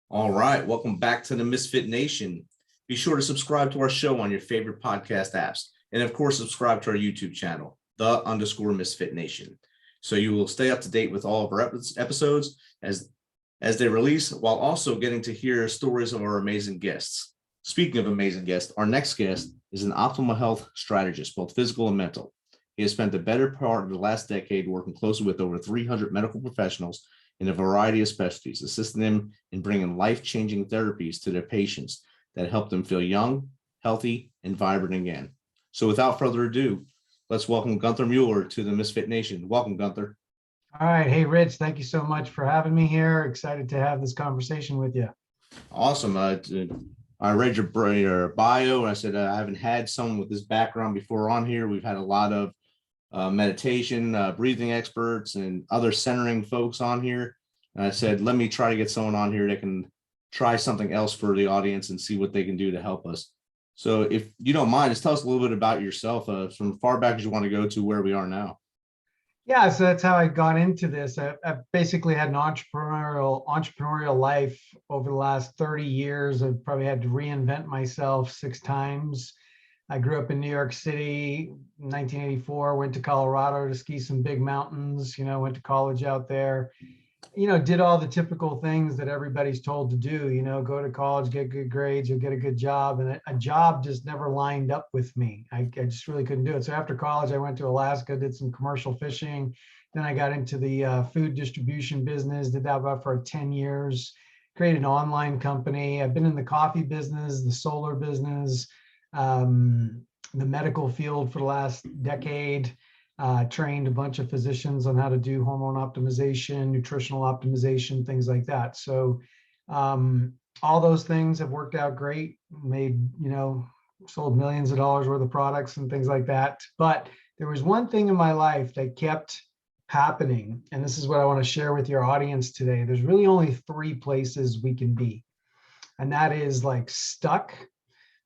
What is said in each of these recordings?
All right, welcome back to the Misfit Nation. Be sure to subscribe to our show on your favorite podcast apps. And of course, subscribe to our YouTube channel, _Misfit Nation. So you will stay up to date with all of our episodes as they release, while also getting to hear stories of our amazing guests. Speaking of amazing guests, our next guest is an optimal health strategist, both physical and mental. He has spent the better part of the last decade working closely with over 300 medical professionals in a variety of specialties, assisting them in bringing life-changing therapies to their patients that help them feel young, healthy, and vibrant again. So without further ado, let's welcome Gunther Mueller to the Misfit Nation. Welcome, Gunther. All right. Hey, Rich, thank you so much for having me here. Excited to have this conversation with you. Awesome. I read your bio, and I said I haven't had someone with this background before on here. We've had a lot of meditation, breathing experts, and other centering folks on here. And I said, let me try to get someone on here that can try something else for the audience and see what they can do to help us. So if you don't mind, just tell us a little bit about yourself, from far back as you want to go to where we are now. Yeah, so that's how I got into this. I've basically had an entrepreneurial life over the last 30 years. I've probably had to reinvent myself 6 times. I grew up in New York City, 1984, went to Colorado to ski some big mountains, went to college out there, did all the typical things that everybody's told to do, go to college, get good grades, you'll get a good job. And a job just never lined up with me. I just really couldn't do it. So after college, I went to Alaska, did some commercial fishing. Then I got into the food distribution business, did that about for 10 years, created an online company. I've been in the coffee business, the solar business, the medical field for the last decade, trained a bunch of physicians on how to do hormone optimization, nutritional optimization, things like that. So all those things have worked out great, made, sold millions of dollars worth of products and things like that. But there was one thing in my life that kept happening, and this is what I want to share with your audience today. There's really only 3 places we can be, and that is like stuck,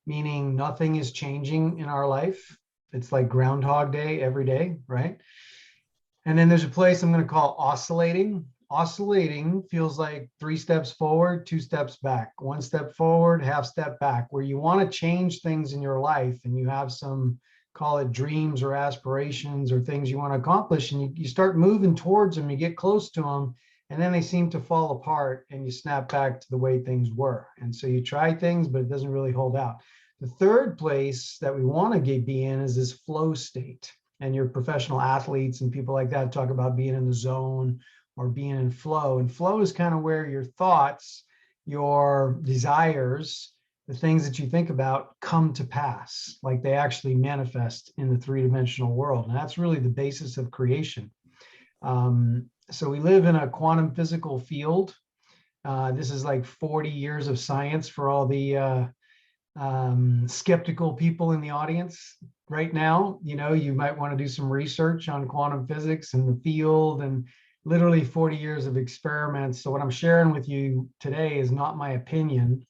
meaning nothing is changing in our life. It's like Groundhog Day every day, right? And then there's a place I'm going to call oscillating. Oscillating feels like 3 steps forward, 2 steps back, 1 step forward, half step back, where you want to change things in your life and you have some, call it dreams or aspirations or things you want to accomplish, and you start moving towards them, you get close to them, and then they seem to fall apart and you snap back to the way things were. And so you try things, but it doesn't really hold out. The third place that we want to be in is this flow state. And your professional athletes and people like that talk about being in the zone or being in flow. And flow is kind of where your thoughts, your desires, the things that you think about come to pass, like they actually manifest in the 3-dimensional world. And that's really the basis of creation. So we live in a quantum physical field. This is like 40 years of science for all the skeptical people in the audience right now. You might want to do some research on quantum physics and the field, and literally 40 years of experiments. So what I'm sharing with you today is not my opinion.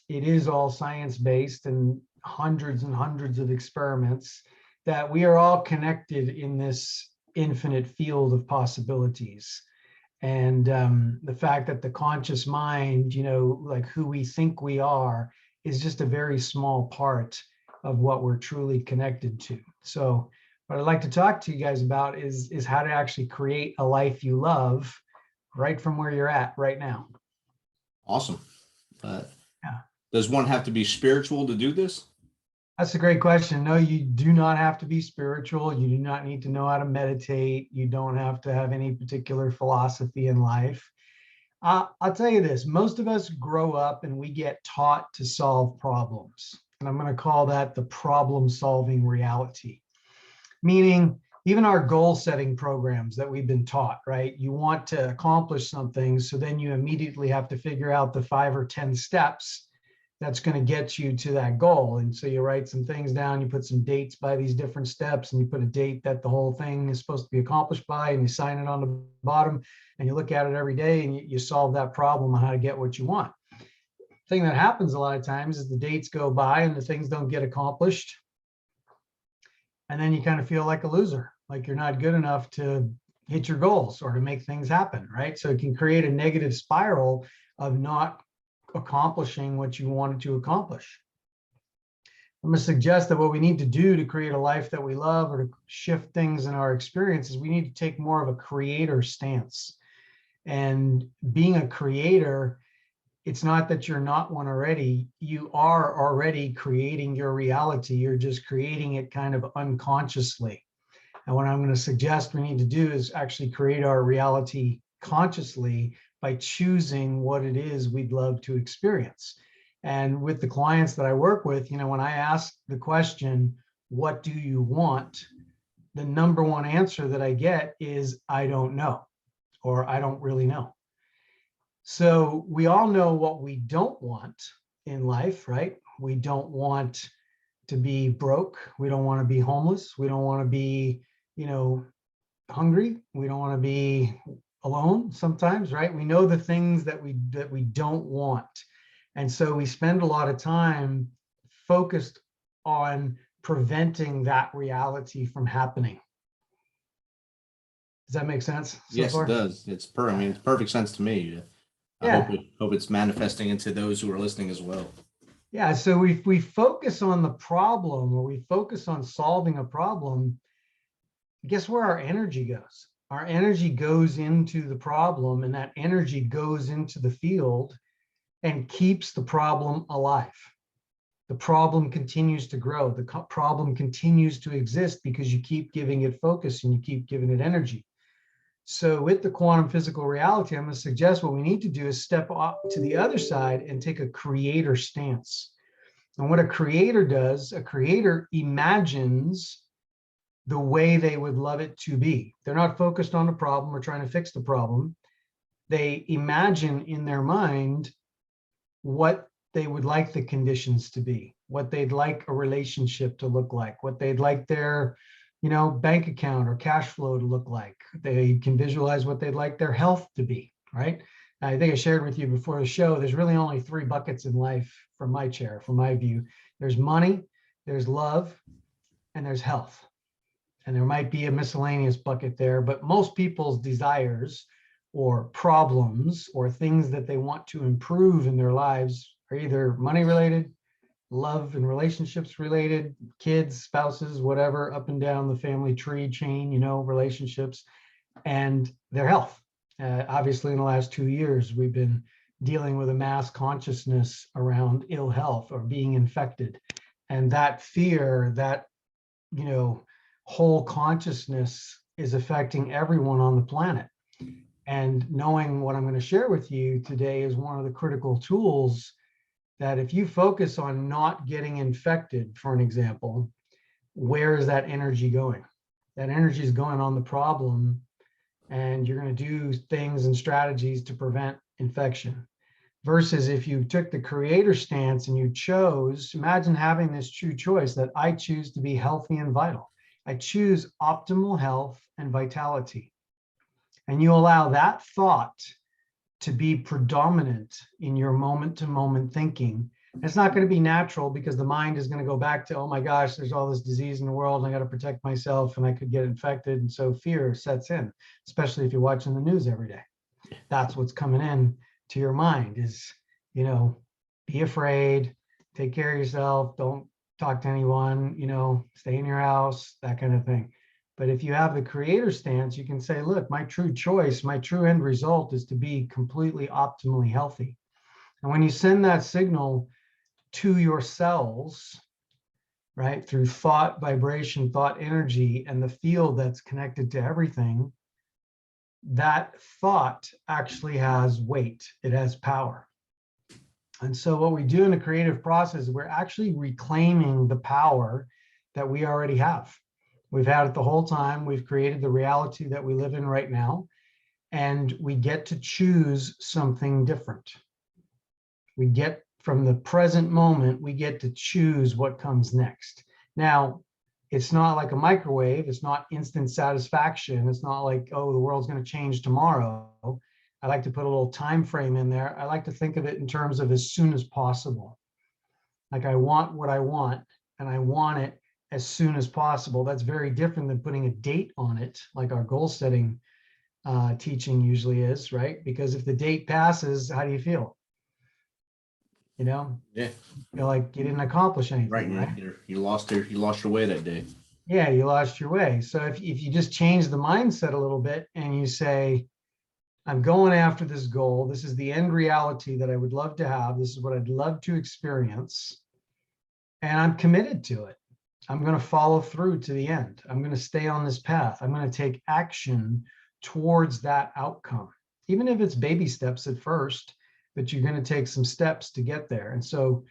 It is all science-based and hundreds and hundreds of experiments that we are all connected in this infinite field of possibilities. And the fact that the conscious mind, like who we think we are, is just a very small part of what we're truly connected to. So what I'd like to talk to you guys about is how to actually create a life you love right from where you're at right now. Awesome. Yeah. Does one have to be spiritual to do this? That's a great question. No, you do not have to be spiritual. You do not need to know how to meditate. You don't have to have any particular philosophy in life. I'll tell you this, most of us grow up and we get taught to solve problems. And I'm going to call that the problem-solving reality. Meaning, even our goal-setting programs that we've been taught, right? You want to accomplish something, so then you immediately have to figure out the 5 or 10 steps that's going to get you to that goal. And so you write some things down, you put some dates by these different steps, and you put a date that the whole thing is supposed to be accomplished by, and you sign it on the bottom, and you look at it every day, and you solve that problem on how to get what you want. The thing that happens a lot of times is the dates go by and the things don't get accomplished. And then you kind of feel like a loser, like you're not good enough to hit your goals or to make things happen, right? So it can create a negative spiral of not accomplishing what you wanted to accomplish. I'm going to suggest that what we need to do to create a life that we love or to shift things in our experience is we need to take more of a creator stance. And being a creator, it's not that you're not one already. You are already creating your reality. You're just creating it kind of unconsciously. And what I'm going to suggest we need to do is actually create our reality consciously by choosing what it is we'd love to experience. And with the clients that I work with, when I ask the question, what do you want? The number one answer that I get is, I don't know, or I don't really know. So we all know what we don't want in life, right? We don't want to be broke. We don't want to be homeless. We don't want to be, hungry. We don't want to be alone sometimes, right? We know the things that we don't want. And so we spend a lot of time focused on preventing that reality from happening. Does that make sense? Yes, it does. It's perfect sense to me. I hope it's manifesting into those who are listening as well. Yeah. So if we focus on the problem, or we focus on solving a problem, guess where our energy goes? Our energy goes into the problem, and that energy goes into the field and keeps the problem alive. The problem continues to grow. The problem continues to exist because you keep giving it focus and you keep giving it energy. So with the quantum physical reality, I'm going to suggest what we need to do is step up to the other side and take a creator stance. And what a creator does, a creator imagines the way they would love it to be. They're not focused on the problem or trying to fix the problem. They imagine in their mind what they would like the conditions to be, what they'd like a relationship to look like, what they'd like their, bank account or cash flow to look like. They can visualize what they'd like their health to be, right? I think I shared with you before the show, there's really only 3 buckets in life from my chair, from my view. There's money, there's love, and there's health. And there might be a miscellaneous bucket there, but most people's desires or problems or things that they want to improve in their lives are either money related, love and relationships related, kids, spouses, whatever, up and down the family tree chain, relationships, and their health. Obviously, in the last 2 years, we've been dealing with a mass consciousness around ill health or being infected. And that fear, that, whole consciousness is affecting everyone on the planet. And knowing what I'm going to share with you today is one of the critical tools that if you focus on not getting infected, for an example, where is that energy going? That energy is going on the problem, and you're going to do things and strategies to prevent infection. Versus if you took the creator stance and you chose, imagine having this true choice that I choose to be healthy and vital. I choose optimal health and vitality. And you allow that thought to be predominant in your moment-to-moment thinking. It's not going to be natural because the mind is going to go back to, oh my gosh, there's all this disease in the world, and I got to protect myself and I could get infected. And so fear sets in, especially if you're watching the news every day. That's what's coming in to your mind is, be afraid, take care of yourself, don't talk to anyone, stay in your house, that kind of thing. But if you have the creator stance, you can say, look, my true choice, my true end result is to be completely optimally healthy. And when you send that signal to your cells, right, through thought, vibration, thought energy, and the field that's connected to everything, that thought actually has weight, it has power. And so what we do in the creative process is we're actually reclaiming the power that we already have. We've had it the whole time. We've created the reality that we live in right now, and we get to choose something different. We get, from the present moment, we get to choose what comes next. Now, it's not like a microwave. It's not instant satisfaction. It's not like, oh, the world's going to change tomorrow. I like to put a little time frame in there. I like to think of it in terms of as soon as possible. Like I want what I want, and I want it as soon as possible. That's very different than putting a date on it, like our goal setting teaching usually is, right? Because if the date passes, how do you feel? Yeah. feel like you didn't accomplish anything, Right. right? You lost your way that day. Yeah, you lost your way. So if you just change the mindset a little bit and you say, I'm going after this goal. This is the end reality that I would love to have. This is what I'd love to experience. And I'm committed to it. I'm going to follow through to the end. I'm going to stay on this path. I'm going to take action towards that outcome, even if it's baby steps at first, but you're going to take some steps to get there. And so,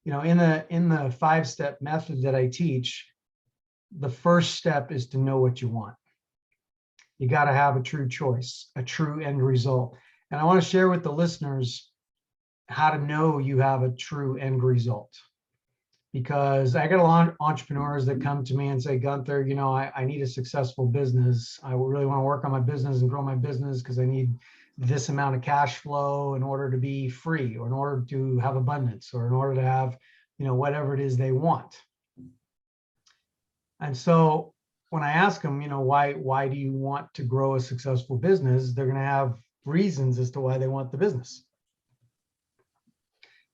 in the 5-step method that I teach, the first step is to know what you want. You got to have a true choice, a true end result. And I want to share with the listeners how to know you have a true end result. Because I get a lot of entrepreneurs that come to me and say, Gunther, I need a successful business. I really want to work on my business and grow my business because I need this amount of cash flow in order to be free, or in order to have abundance, or in order to have, whatever it is they want. And so when I ask them, why do you want to grow a successful business? They're going to have reasons as to why they want the business.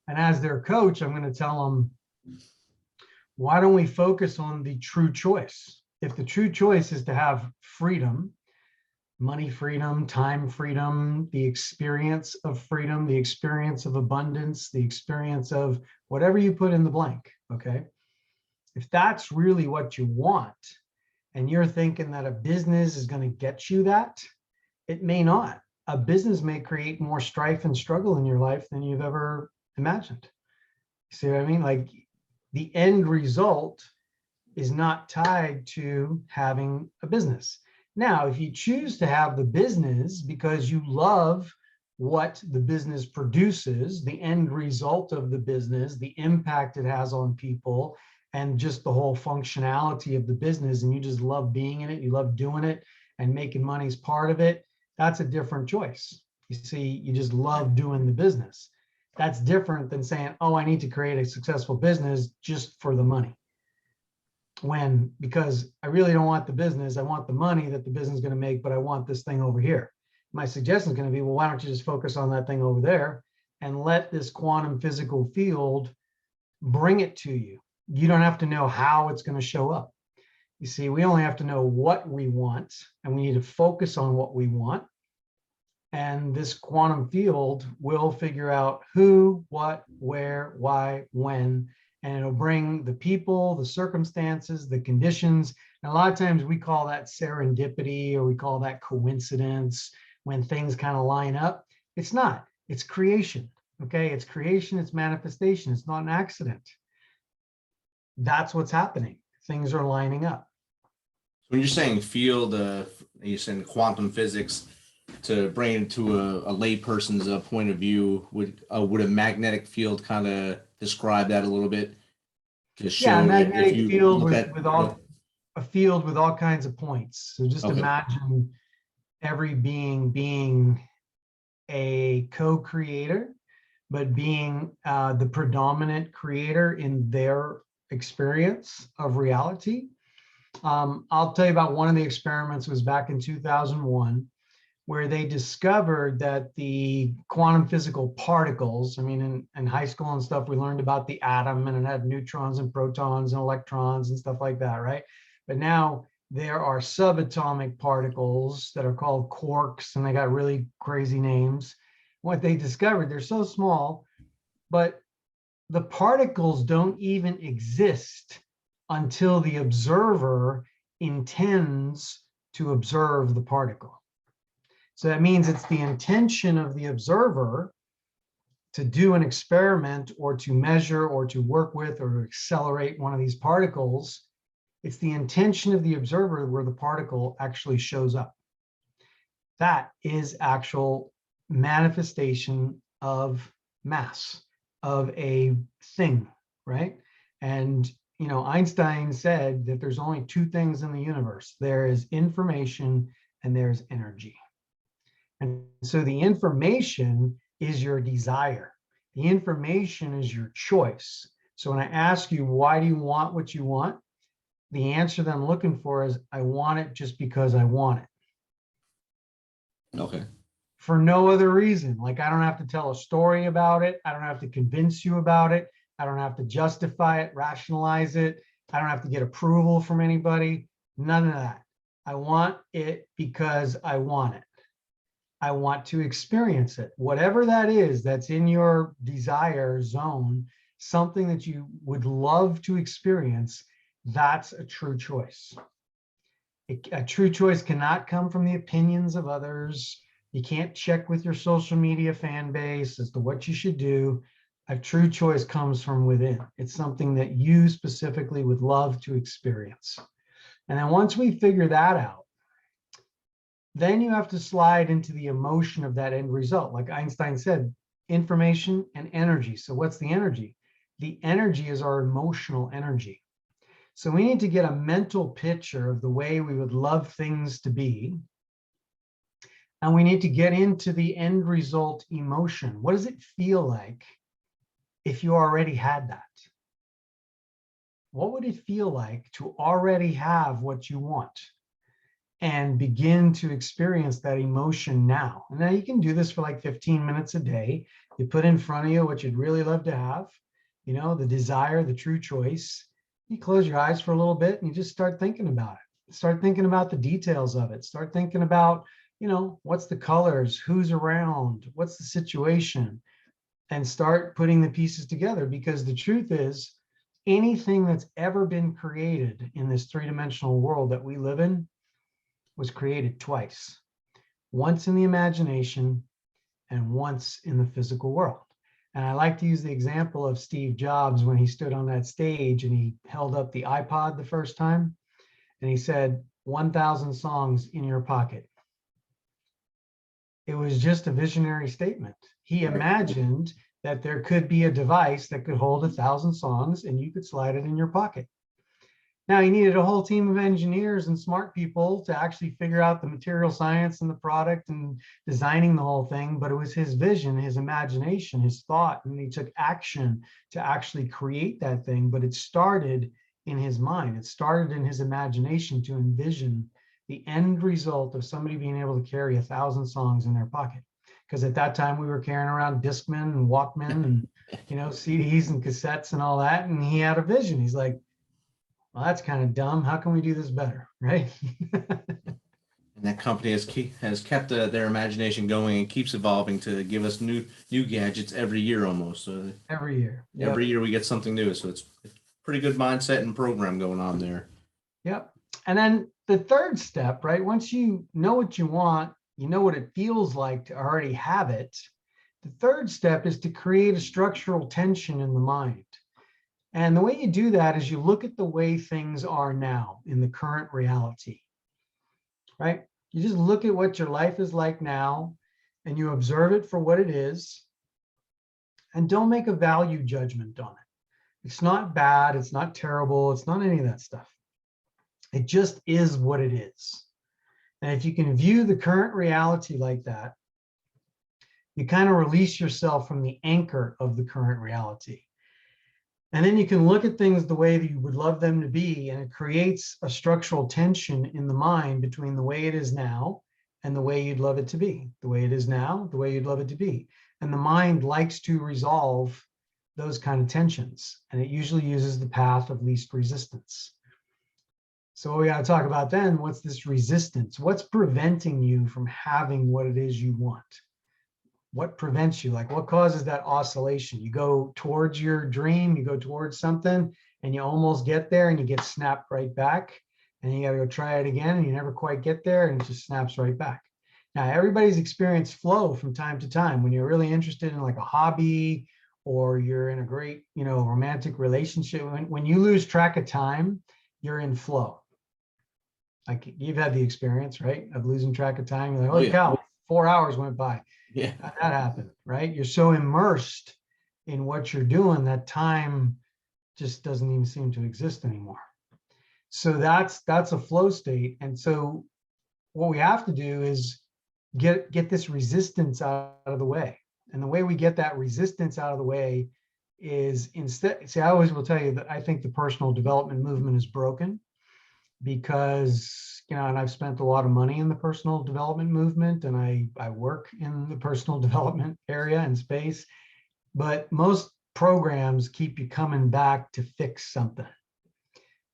And as their coach, I'm going to tell them, why don't we focus on the true choice? If the true choice is to have freedom, money freedom, time freedom, the experience of freedom, the experience of abundance, the experience of whatever you put in the blank, okay? If that's really what you want, and you're thinking that a business is going to get you that, it may not. A business may create more strife and struggle in your life than you've ever imagined. See what I mean? Like, the end result is not tied to having a business. Now, if you choose to have the business because you love what the business produces, the end result of the business, the impact it has on people, and just the whole functionality of the business, and you just love being in it, you love doing it, and making money is part of it, that's a different choice. You see, you just love doing the business. That's different than saying, oh, I need to create a successful business just for the money. Because I really don't want the business, I want the money that the business is going to make, but I want this thing over here. My suggestion is going to be, well, why don't you just focus on that thing over there and let this quantum physical field bring it to you. You don't have to know how it's going to show up. You see, we only have to know what we want, and we need to focus on what we want. And this quantum field will figure out who, what, where, why, when, and it'll bring the people, the circumstances, the conditions. And a lot of times we call that serendipity, or we call that coincidence, when things kind of line up. It's not, it's creation. Okay, it's creation, it's manifestation, it's not an accident. That's what's happening. Things are lining up. When you're saying field, you're saying quantum physics, to bring it to a layperson's point of view, would a magnetic field kind of describe that a little bit? To show, yeah, a magnetic if you field look a field with all kinds of points. So just Okay. imagine every being a co-creator, but being the predominant creator in their experience of reality. I'll tell you about one of the experiments. Was back in 2001, where they discovered that the quantum physical particles, I mean, in high school and stuff, we learned about the atom, and it had neutrons and protons and electrons and stuff like that, right? But now there are subatomic particles that are called quarks, and they got really crazy names. What they discovered, they're so small, but the particles don't even exist until the observer intends to observe the particle. So that means it's the intention of the observer to do an experiment, or to measure, or to work with, or to accelerate one of these particles. It's the intention of the observer where the particle actually shows up. That is actual manifestation of mass, of a thing, right? And Einstein said that there's only two things in the universe. There is information and there's energy. And so the information is your desire. The information is your choice. So when I ask you, why do you want what you want? The answer that I'm looking for is, I want it just because I want it. Okay. for no other reason. Like, I don't have to tell a story about it. I don't have to convince you about it. I don't have to justify it, rationalize it. I don't have to get approval from anybody. None of that. I want it because I want it. I want to experience it. Whatever that is that's in your desire zone, something that you would love to experience, that's a true choice. A true choice cannot come from the opinions of others. You can't check with your social media fan base as to what you should do. A true choice comes from within. It's something that you specifically would love to experience. And then once we figure that out, then you have to slide into the emotion of that end result. Like Einstein said, information and energy. So what's the energy? The energy is our emotional energy. So we need to get a mental picture of the way we would love things to be. And we need to get into the end result emotion. What does it feel like if you already had that? What would it feel like to already have what you want and begin to experience that emotion now? And now you can do this for like 15 minutes a day. You put in front of you what you'd really love to have, you know, the desire, the true choice. You close your eyes for a little bit and you just start thinking about it. Start thinking about the details of it. Start thinking about, you know, what's the colors, who's around, what's the situation, and start putting the pieces together. Because the truth is, anything that's ever been created in this three-dimensional world that we live in was created twice. Once in the imagination and once in the physical world. And I like to use the example of Steve Jobs when he stood on that stage and he held up the iPod the first time and he said, 1,000 songs in your pocket. It was just a visionary statement. He imagined that there could be a device that could hold 1,000 songs and you could slide it in your pocket. Now, he needed a whole team of engineers and smart people to actually figure out the material science and the product and designing the whole thing, but it was his vision, his imagination, his thought, and he took action to actually create that thing. But it started in his mind. It started in his imagination to envision the end result of somebody being able to carry 1,000 songs in their pocket. Because at that time we were carrying around Discman and Walkman and, you know, CDs and cassettes and all that. And he had a vision. He's like, well, that's kind of dumb. How can we do this better, right? And that company has kept their imagination going and keeps evolving to give us new gadgets every year almost. So every year. Yep. Every year we get something new. So it's pretty good mindset and program going on there. Yep. And then the third step, right? Once you know what you want, you know what it feels like to already have it. The third step is to create a structural tension in the mind. And the way you do that is you look at the way things are now in the current reality, right? You just look at what your life is like now and you observe it for what it is and don't make a value judgment on it. It's not bad. It's not terrible. It's not any of that stuff. It just is what it is. And if you can view the current reality like that, you kind of release yourself from the anchor of the current reality. And then you can look at things the way that you would love them to be, and it creates a structural tension in the mind between the way it is now and the way you'd love it to be. The way it is now, the way you'd love it to be. And the mind likes to resolve those kind of tensions, and it usually uses the path of least resistance. So what we got to talk about then, what's this resistance? What's preventing you from having what it is you want? What prevents you? Like, what causes that oscillation? You go towards your dream, you go towards something, and you almost get there and you get snapped right back. And you got to go try it again and you never quite get there and it just snaps right back. Now, everybody's experienced flow from time to time. When you're really interested in like a hobby or you're in a great, you know, romantic relationship, when you lose track of time, you're in flow. Like, you've had the experience, right, of losing track of time. You're like, holy cow, 4 hours went by. Yeah, that happened, right? You're so immersed in what you're doing that time just doesn't even seem to exist anymore. So that's a flow state. And so what we have to do is get this resistance out of the way. And the way we get that resistance out of the way is instead, see, I always will tell you that I think the personal development movement is broken because, and I've spent a lot of money in the personal development movement, and I work in the personal development area and space, but most programs keep you coming back to fix something.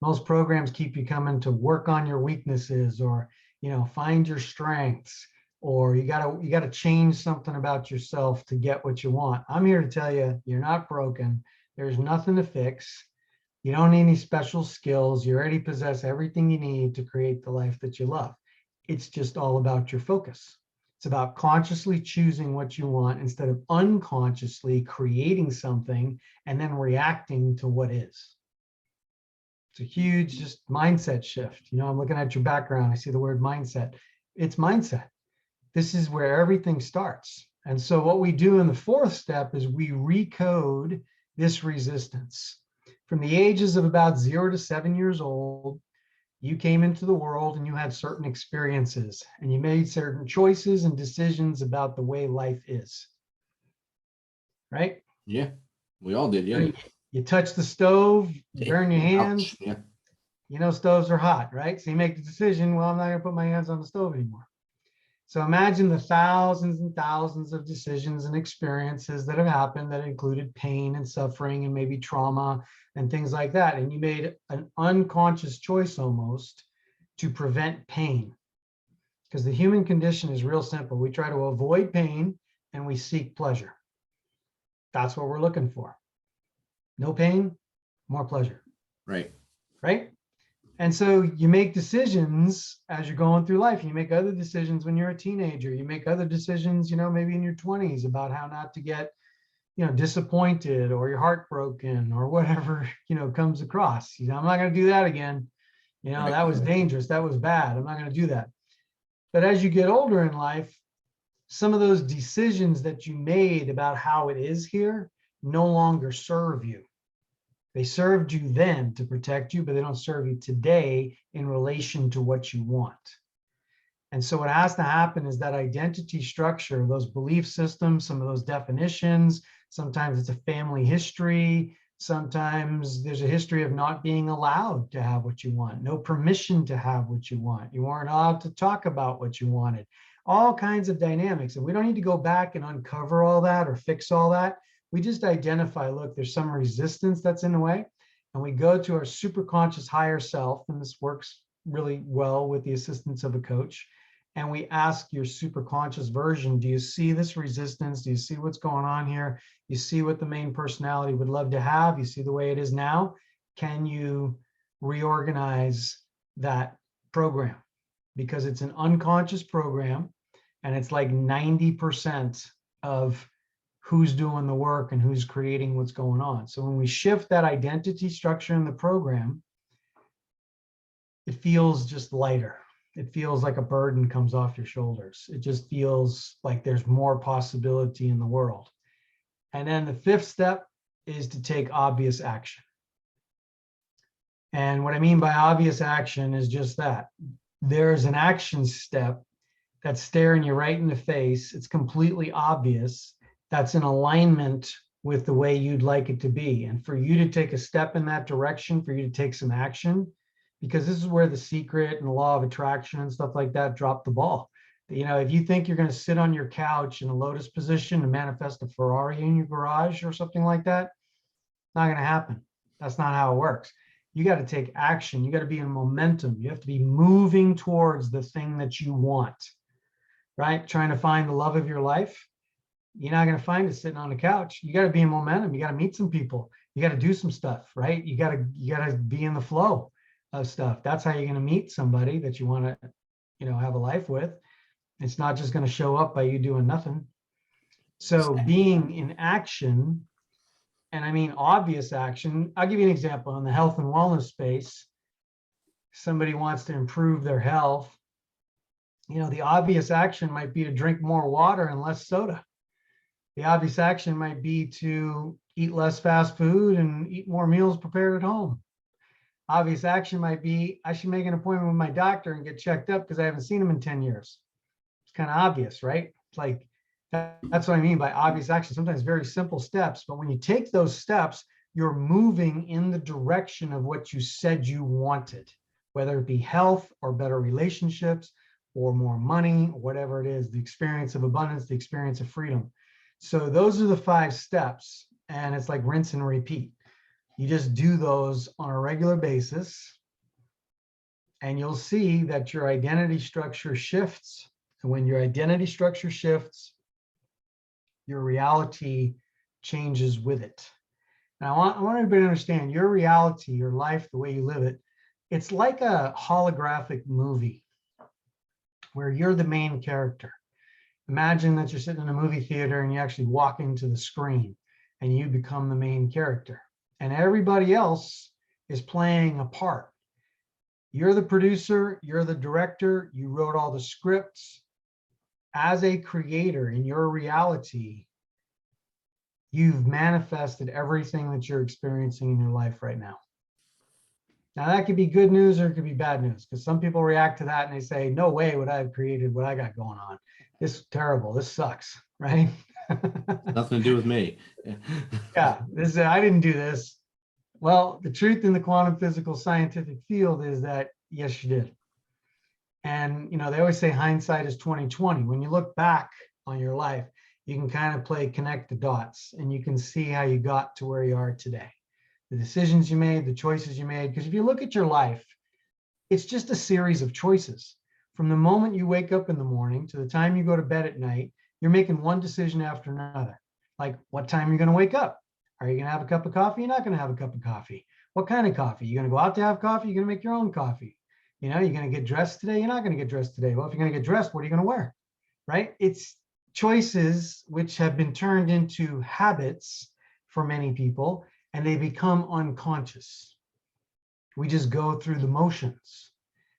Most programs keep you coming to work on your weaknesses, or, find your strengths, or you gotta change something about yourself to get what you want. I'm here to tell you, you're not broken. There's nothing to fix. You don't need any special skills. You already possess everything you need to create the life that you love. It's just all about your focus. It's about consciously choosing what you want instead of unconsciously creating something and then reacting to what is. It's a huge just mindset shift. I'm looking at your background. I see the word mindset. It's mindset. This is where everything starts. And so what we do in the fourth step is we recode this resistance. From the ages of about 0 to 7 years old, you came into the world and you had certain experiences, and you made certain choices and decisions about the way life is. Right? Yeah, we all did. Yeah. You touch the stove, you burn your hands. Ouch. Yeah. Stoves are hot, right? So you make the decision, well, I'm not going to put my hands on the stove anymore. So imagine the thousands and thousands of decisions and experiences that have happened that included pain and suffering and maybe trauma and things like that. And you made an unconscious choice almost to prevent pain. Because the human condition is real simple. We try to avoid pain and we seek pleasure. That's what we're looking for. No pain, more pleasure. Right. Right? And so you make decisions as you're going through life. You make other decisions when you're a teenager. You make other decisions, maybe in your 20s about how not to get, disappointed or your heart broken or whatever, comes across. I'm not going to do that again. Right. That was dangerous. That was bad. I'm not going to do that. But as you get older in life, some of those decisions that you made about how it is here no longer serve you. They served you then to protect you, but they don't serve you today in relation to what you want. And so what has to happen is that identity structure, those belief systems, some of those definitions, sometimes it's a family history, sometimes there's a history of not being allowed to have what you want, no permission to have what you want. You weren't allowed to talk about what you wanted, all kinds of dynamics. And we don't need to go back and uncover all that or fix all that. We just identify, look, there's some resistance that's in the way, and we go to our superconscious higher self, and this works really well with the assistance of a coach, and we ask your superconscious version, do you see this resistance? Do you see what's going on here? You see what the main personality would love to have? You see the way it is now? Can you reorganize that program? Because it's an unconscious program, and it's like 90% of who's doing the work and who's creating what's going on. So when we shift that identity structure in the program, it feels just lighter. It feels like a burden comes off your shoulders. It just feels like there's more possibility in the world. And then the fifth step is to take obvious action. And what I mean by obvious action is just that. There's an action step that's staring you right in the face. It's completely obvious. That's in alignment with the way you'd like it to be. And for you to take a step in that direction, for you to take some action, because this is where the secret and the law of attraction and stuff like that drop the ball. If you think you're going to sit on your couch in a lotus position and manifest a Ferrari in your garage or something like that, it's not going to happen. That's not how it works. You got to take action. You got to be in momentum. You have to be moving towards the thing that you want, right? Trying to find the love of your life. You're not going to find it sitting on the couch. You got to be in momentum. You got to meet some people. You got to do some stuff, right? You got to be in the flow of stuff. That's how you're going to meet somebody that you want to, have a life with. It's not just going to show up by you doing nothing. So being in action, and I mean obvious action. I'll give you an example in the health and wellness space. Somebody wants to improve their health. The obvious action might be to drink more water and less soda. The obvious action might be to eat less fast food and eat more meals prepared at home. Obvious action might be, I should make an appointment with my doctor and get checked up because I haven't seen him in 10 years. It's kind of obvious, right? It's like, that's what I mean by obvious action. Sometimes very simple steps, but when you take those steps, you're moving in the direction of what you said you wanted. whether it be health or better relationships or more money, whatever it is, the experience of abundance, the experience of freedom. So those are the 5 steps, and it's like rinse and repeat. You just do those on a regular basis, and you'll see that your identity structure shifts. And when your identity structure shifts, your reality changes with it. Now, I want everybody to understand your reality, your life, the way you live it, it's like a holographic movie where you're the main character. Imagine that you're sitting in a movie theater and you actually walk into the screen and you become the main character. And everybody else is playing a part. You're the producer, you're the director, you wrote all the scripts. As a creator in your reality, you've manifested everything that you're experiencing in your life right now. Now, that could be good news or it could be bad news, because some people react to that and they say, no way would I have created what I got going on. This is terrible. This sucks, right? Nothing to do with me. Yeah, I didn't do this. Well, the truth in the quantum physical scientific field is that, yes, you did. And, they always say hindsight is 20/20. When you look back on your life, you can kind of connect the dots, and you can see how you got to where you are today. The decisions you made, the choices you made. Because if you look at your life, it's just a series of choices. From the moment you wake up in the morning to the time you go to bed at night, you're making one decision after another. Like, what time are you going to wake up? Are you going to have a cup of coffee? You're not going to have a cup of coffee. What kind of coffee? You're going to go out to have coffee? You're going to make your own coffee. You're going to get dressed today? You're not going to get dressed today. Well, if you're going to get dressed, what are you going to wear? Right? It's choices which have been turned into habits for many people, and they become unconscious. We just go through the motions.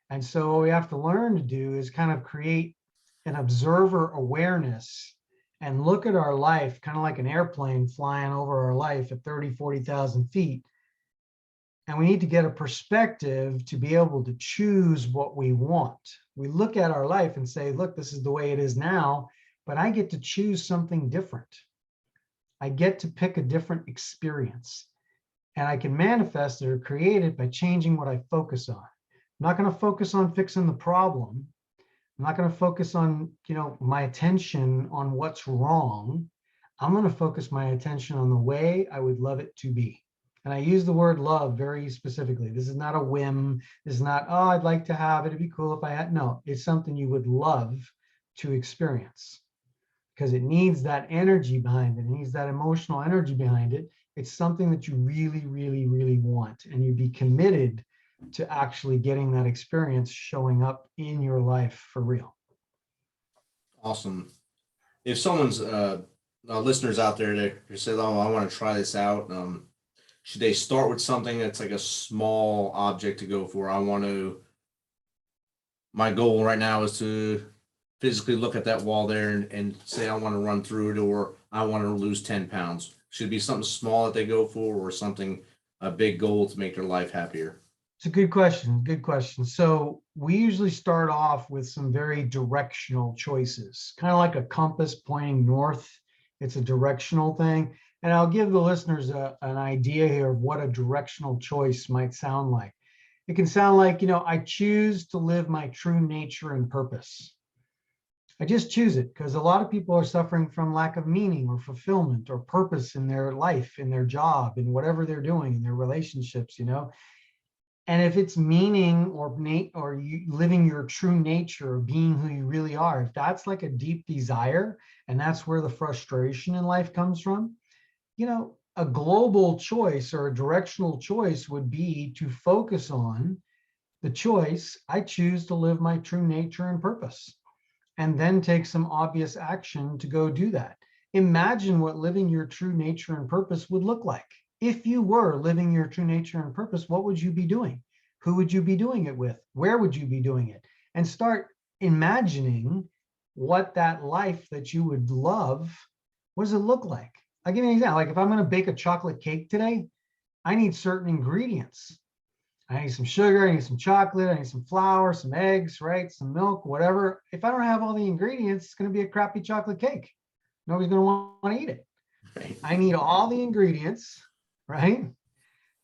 And so what we have to learn to do is kind of create an observer awareness and look at our life kind of like an airplane flying over our life at 30, 40,000 feet. And we need to get a perspective to be able to choose what we want. We look at our life and say, look, this is the way it is now, but I get to choose something different. I get to pick a different experience, and I can manifest it or create it by changing what I focus on. I'm not going to focus on fixing the problem. I'm not going to focus on, my attention on what's wrong. I'm going to focus my attention on the way I would love it to be. And I use the word love very specifically. This is not a whim. This is not, oh, I'd like to have it. It'd be cool if I had. No, it's something you would love to experience, because it needs that energy behind it. It needs that emotional energy behind it. It's something that you really, really, really want. And you'd be committed to actually getting that experience showing up in your life for real. Awesome. If someone's listeners out there that say, oh, I want to try this out, should they start with something that's like a small object to go for? My goal right now is to physically look at that wall there and say, I want to run through it, or I want to lose 10 pounds. Should it be something small that they go for, or a big goal to make their life happier? It's a good question. Good question. So we usually start off with some very directional choices, kind of like a compass pointing north. It's a directional thing. And I'll give the listeners an idea here of what a directional choice might sound like. It can sound like, I choose to live my true nature and purpose. I just choose it because a lot of people are suffering from lack of meaning or fulfillment or purpose in their life, in their job, in whatever they're doing, in their relationships, And if it's meaning or you living your true nature or being who you really are, if that's like a deep desire, and that's where the frustration in life comes from, a global choice or a directional choice would be to focus on the choice, I choose to live my true nature and purpose, and then take some obvious action to go do that. Imagine what living your true nature and purpose would look like. If you were living your true nature and purpose, what would you be doing? Who would you be doing it with? Where would you be doing it? And start imagining what that life that you would love, what does it look like? I'll give you an example. Like if I'm going to bake a chocolate cake today, I need certain ingredients. I need some sugar, I need some chocolate, I need some flour, some eggs, right? Some milk, whatever. If I don't have all the ingredients, it's going to be a crappy chocolate cake. Nobody's going to want to eat it. Right. I need all the ingredients, right,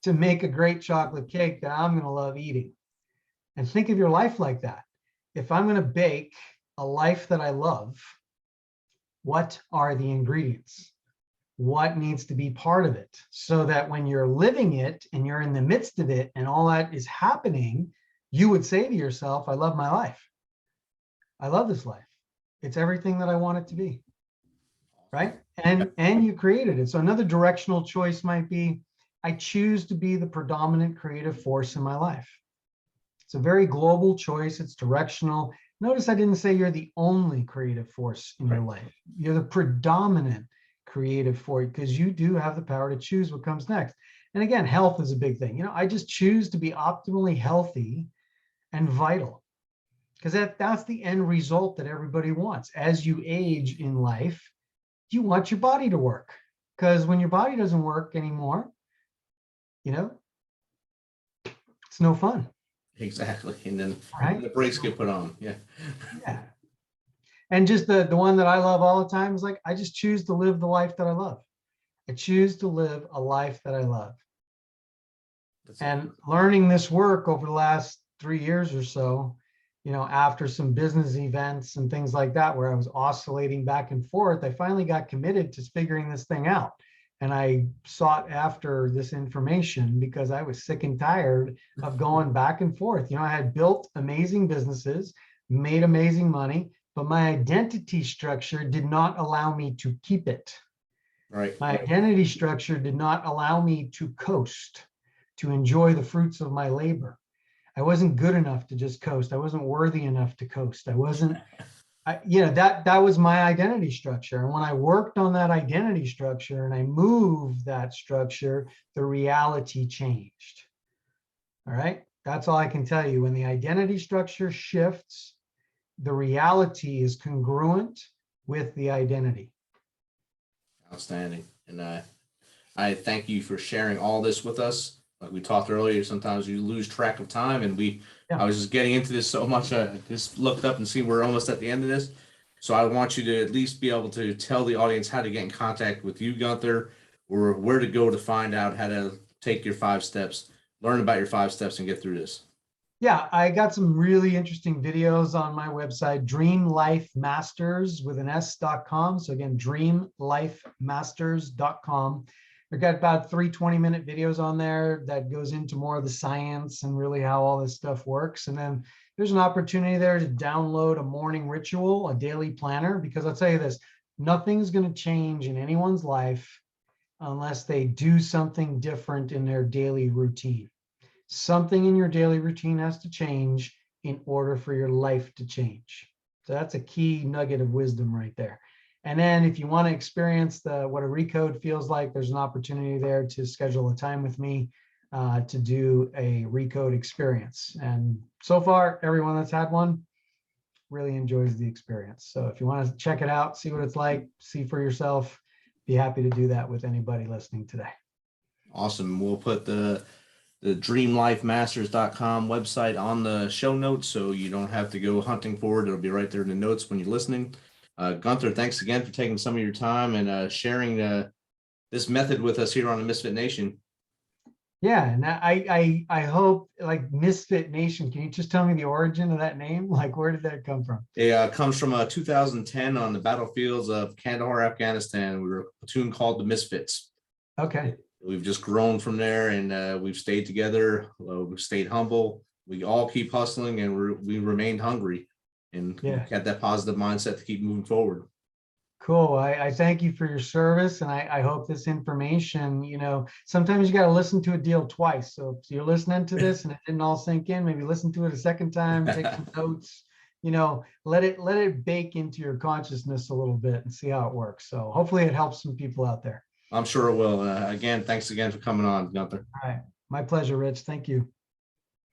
to make a great chocolate cake that I'm going to love eating. And think of your life like that. If I'm going to bake a life that I love, what are the ingredients? What needs to be part of it, so that when you're living it and you're in the midst of it and all that is happening, you would say to yourself, I love my life. I love this life. It's everything that I want it to be. Right? And you created it. So another directional choice might be, I choose to be the predominant creative force in my life. It's a very global choice. It's directional. Notice I didn't say you're the only creative force in your life. You're the predominant creative force, because you do have the power to choose what comes next. And again, health is a big thing. You know, I just choose to be optimally healthy and vital, because that's the end result that everybody wants. As you age in life, you want your body to work, because when your body doesn't work anymore, you know, it's no fun. Exactly. And then Right? the brakes get put on. Yeah. Yeah. And just the one that I love all the time is like, I just choose to live the life that I love. I choose to live a life that I love. And learning this work over the last 3 years or so, you know, after some business events and things like that, where I was oscillating back and forth, I finally got committed to figuring this thing out. And I sought after this information because I was sick and tired of going back and forth. You know, I had built amazing businesses, made amazing money, but my identity structure did not allow me to keep it. Right. My identity structure did not allow me to coast, to enjoy the fruits of my labor. I wasn't good enough to just coast. I wasn't worthy enough to coast. I wasn't, that was my identity structure. And when I worked on that identity structure and I moved that structure, the reality changed. All right. That's all I can tell you. When the identity structure shifts, the reality is congruent with the identity. Outstanding. And I thank you for sharing all this with us. Like we talked earlier, sometimes you lose track of time, and I was just getting into this so much. I just looked up and see we're almost at the end of this. So I want you to at least be able to tell the audience how to get in contact with you, Gunther, or where to go to find out how to take your 5 steps, learn about your 5 steps, and get through this. Yeah, I got some really interesting videos on my website, dreamlifemasters with an S.com. So again, dreamlifemasters.com. I've got about 3 20-minute videos on there that goes into more of the science and really how all this stuff works. And then there's an opportunity there to download a morning ritual, a daily planner, because I'll tell you this, nothing's going to change in anyone's life unless they do something different in their daily routine. Something in your daily routine has to change in order for your life to change. So that's a key nugget of wisdom right there. And then if you want to experience what a recode feels like, there's an opportunity there to schedule a time with me to do a recode experience. And so far, everyone that's had one really enjoys the experience. So if you want to check it out, see what it's like, see for yourself, be happy to do that with anybody listening today. Awesome. We'll put the dreamlifemasters.com website on the show notes, so you don't have to go hunting for it. It'll be right there in the notes when you're listening. Gunther, thanks again for taking some of your time and sharing this method with us here on the Misfit Nation. Yeah, and I hope, like, Misfit Nation, can you just tell me the origin of that name? Like, where did that come from? It comes from 2010 on the battlefields of Kandahar, Afghanistan. We were a platoon called the Misfits. Okay. We've just grown from there, and we've stayed together. We've stayed humble. We all keep hustling, and we remained hungry, and got that positive mindset to keep moving forward. Cool. I thank you for your service, and I hope this information, sometimes you got to listen to a deal twice. So if you're listening to this and it didn't all sink in, maybe listen to it a second time, take some notes, let it bake into your consciousness a little bit and see how it works. So hopefully it helps some people out there. I'm sure it will. Again, thanks again for coming on, Gunther. All right. My pleasure, Rich. Thank you.